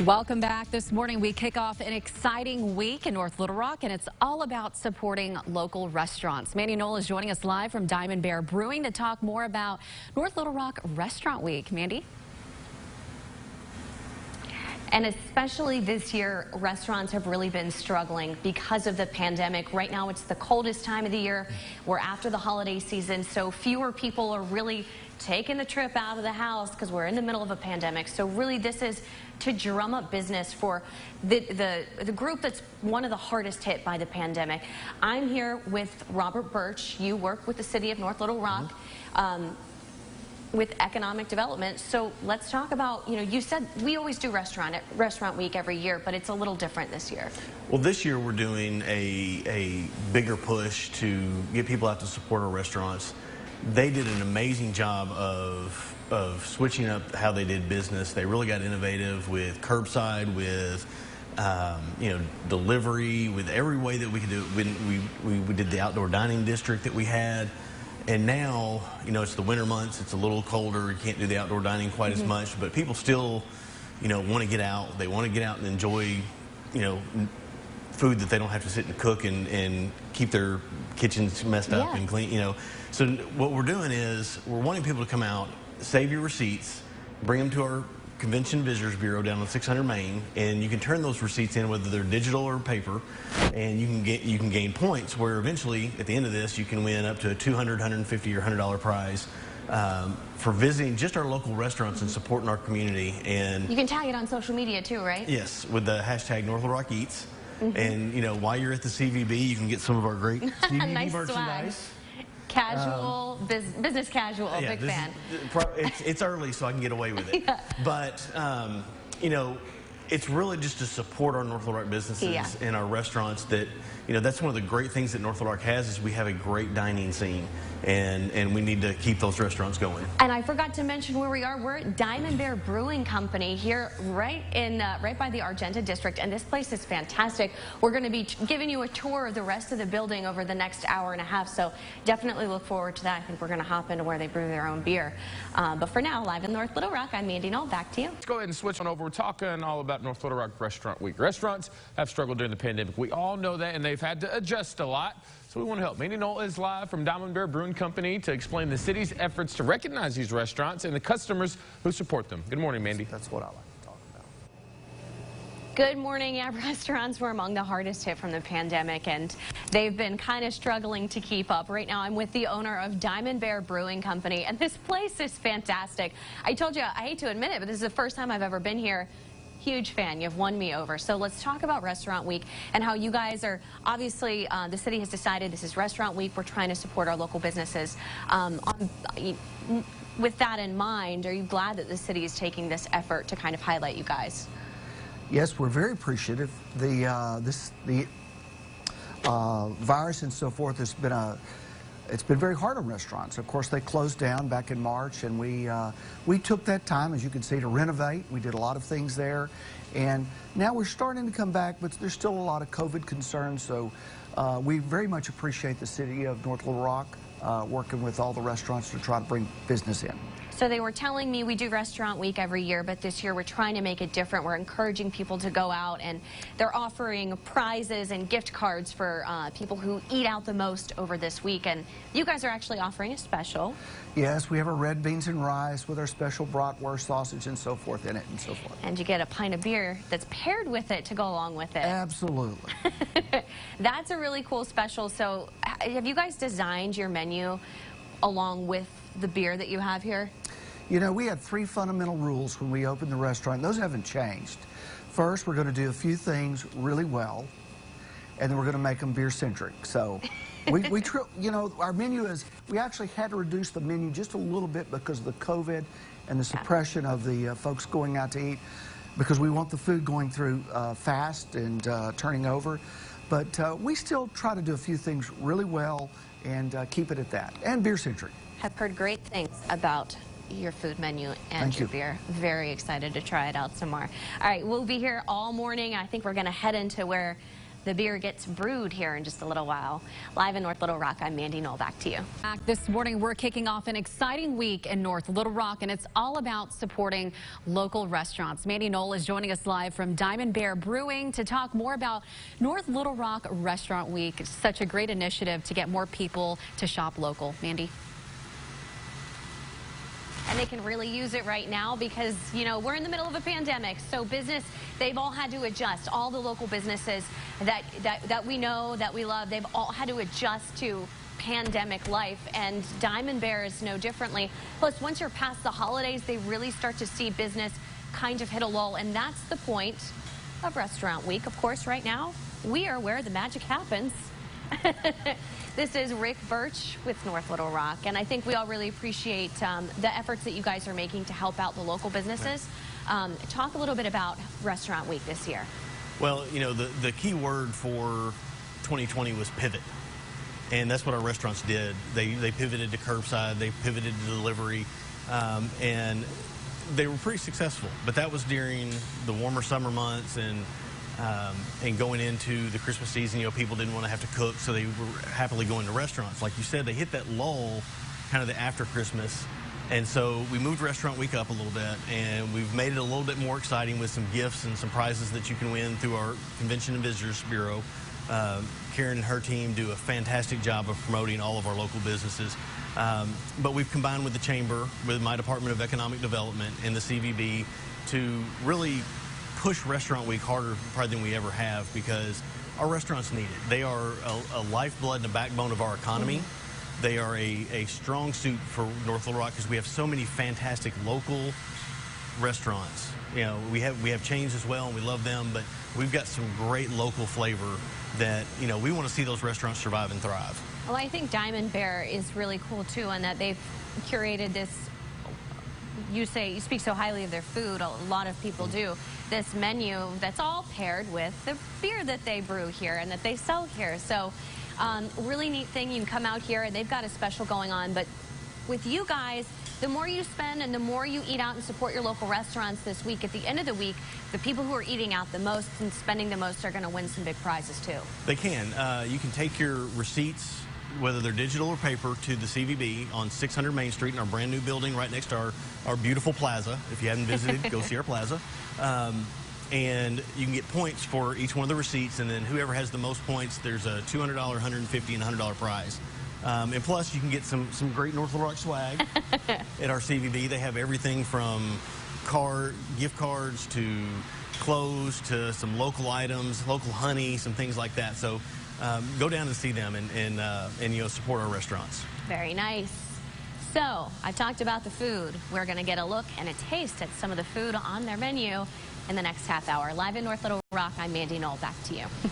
Welcome back. This morning we kick off an exciting week in North Little Rock, and it's all about supporting local restaurants. Mandy Knoll is joining us live from Diamond Bear Brewing to talk more about North Little Rock Restaurant Week. Mandy? And especially this year, restaurants have really been struggling because of the pandemic. Right now, it's the coldest time of the year. We're after the holiday season, so fewer people are really taking the trip out of the house because we're in the middle of a pandemic. So really, this is to drum up business for the group that's one of the hardest hit by the pandemic. I'm here with Robert Birch. You work with the city of North Little Rock. With economic development. So let's talk about, you said we always do restaurant week every year, but it's a little different this year. Well, this year we're doing a bigger push to get people out to support our restaurants. They did an amazing job of switching up how they did business. They really got innovative with curbside, with delivery, with every way that we could do it. We did the outdoor dining district that we had. And now, it's the winter months, it's a little colder, you can't do the outdoor dining quite as much, but people still, want to get out. They want to get out and enjoy, food that they don't have to sit and cook and keep their kitchens messed up and clean, So what we're doing is we're wanting people to come out, save your receipts, bring them to our Convention Visitors Bureau down on 600 Main, and you can turn those receipts in whether they're digital or paper, and you can gain points where eventually at the end of this you can win up to a $200, $150, or $100 prize for visiting just our local restaurants and supporting our community. And you can tag it on social media too, right? Yes, with the hashtag North Little Rock Eats. And while you're at the CVB, you can get some of our great CVB nice merchandise. Swag. Casual, business casual, big fan. It's early, so I can get away with it. But, it's really just to support our North Little Rock businesses and our restaurants that, that's one of the great things that North Little Rock has is we have a great dining scene. And we need to keep those restaurants going. And I forgot to mention where we are. We're at Diamond Bear Brewing Company here right by the Argenta District, and this place is fantastic. We're going to be giving you a tour of the rest of the building over the next hour and a half, so definitely look forward to that. I think we're going to hop into where they brew their own beer. But for now, live in North Little Rock, I'm Mandy Knoll. Back to you. Let's go ahead and switch on over. We're talking all about North Little Rock Restaurant Week. Restaurants have struggled during the pandemic. We all know that, and they've had to adjust a lot. So we want to help. Mandy Knoll is live from Diamond Bear Brewing Company to explain the city's efforts to recognize these restaurants and the customers who support them. Good morning, Mandy. That's what I like to talk about. Good morning. Yeah, restaurants were among the hardest hit from the pandemic, and they've been kind of struggling to keep up. Right now, I'm with the owner of Diamond Bear Brewing Company, and this place is fantastic. I told you, I hate to admit it, but this is the first time I've ever been here. Huge fan. You've won me over. So let's talk about Restaurant Week and how you guys are, obviously, the city has decided this is Restaurant Week. We're trying to support our local businesses. With that in mind, are you glad that the city is taking this effort to kind of highlight you guys? Yes, we're very appreciative. The virus and so forth has been it's been very hard on restaurants. Of course, they closed down back in March, and we took that time, as you can see, to renovate. We did a lot of things there, and now we're starting to come back, but there's still a lot of COVID concerns, so we very much appreciate the city of North Little Rock working with all the restaurants to try to bring business in. So they were telling me we do Restaurant Week every year, but this year we're trying to make it different. We're encouraging people to go out, and they're offering prizes and gift cards for people who eat out the most over this week. And you guys are actually offering a special. Yes, we have our red beans and rice with our special bratwurst sausage and so forth in it and so forth. And you get a pint of beer that's paired with it to go along with it. Absolutely. That's a really cool special. So have you guys designed your menu along with the beer that you have here? We had 3 fundamental rules when we opened the restaurant. Those haven't changed. First, we're going to do a few things really well, and then we're going to make them beer-centric. So, our menu is, we actually had to reduce the menu just a little bit because of the COVID and the suppression of the folks going out to eat, because we want the food going through fast and turning over. But we still try to do a few things really well and keep it at that, and beer-centric. I've heard great things about your food menu and your beer. Very excited to try it out some more. All right, we'll be here all morning. I think we're going to head into where the beer gets brewed here in just a little while. Live in North Little Rock, I'm Mandy Knoll. Back to you. This morning, we're kicking off an exciting week in North Little Rock, and it's all about supporting local restaurants. Mandy Knoll is joining us live from Diamond Bear Brewing to talk more about North Little Rock Restaurant Week. It's such a great initiative to get more people to shop local. Mandy? And they can really use it right now because, you know, we're in the middle of a pandemic. So business, they've all had to adjust. All the local businesses that we know, that we love, they've all had to adjust to pandemic life. And Diamond Bear is no differently. Plus, once you're past the holidays, they really start to see business kind of hit a lull. And that's the point of Restaurant Week. Of course, right now, we are where the magic happens. This is Rick Birch with North Little Rock, and I think we all really appreciate the efforts that you guys are making to help out the local businesses. Talk a little bit about Restaurant Week this year. Well, you know, the key word for 2020 was pivot, and that's what our restaurants did. They pivoted to curbside, they pivoted to delivery, and they were pretty successful. But that was during the warmer summer months and going into the Christmas season. You know, people didn't want to have to cook, so they were happily going to restaurants. Like you said, they hit that lull kind of the after Christmas. And so we moved Restaurant Week up a little bit, and we've made it a little bit more exciting with some gifts and some prizes that you can win through our Convention and Visitors Bureau. Karen and her team do a fantastic job of promoting all of our local businesses. But we've combined with the Chamber, with my Department of Economic Development and the CVB to really push Restaurant Week harder probably than we ever have, because our restaurants need it. They are a lifeblood and a backbone of our economy. They are a strong suit for North Little Rock because we have so many fantastic local restaurants. You know, we have chains as well, and we love them, but we've got some great local flavor that, you know, we want to see those restaurants survive and thrive. Well, I think Diamond Bear is really cool too, and that they've curated this. You speak so highly of their food, a lot of people do, this menu that's all paired with the beer that they brew here and that they sell here. So really neat thing. You can come out here and they've got a special going on. But with you guys, the more you spend and the more you eat out and support your local restaurants this week, at the end of the week, the people who are eating out the most and spending the most are going to win some big prizes too. They can. You can take your receipts, whether they're digital or paper, to the CVB on 600 Main Street in our brand new building right next to our beautiful plaza. If you haven't visited, go see our plaza. And you can get points for each one of the receipts, and then whoever has the most points, there's a $200, $150, and $100 prize. And plus, you can get some great North Little Rock swag at our CVB. They have everything from gift cards to clothes to some local items, local honey, some things like that. So go down and see them and you know, support our restaurants. Very nice. So I've talked about the food. We're going to get a look and a taste at some of the food on their menu in the next half hour. Live in North Little Rock, I'm Mandy Knoll. Back to you.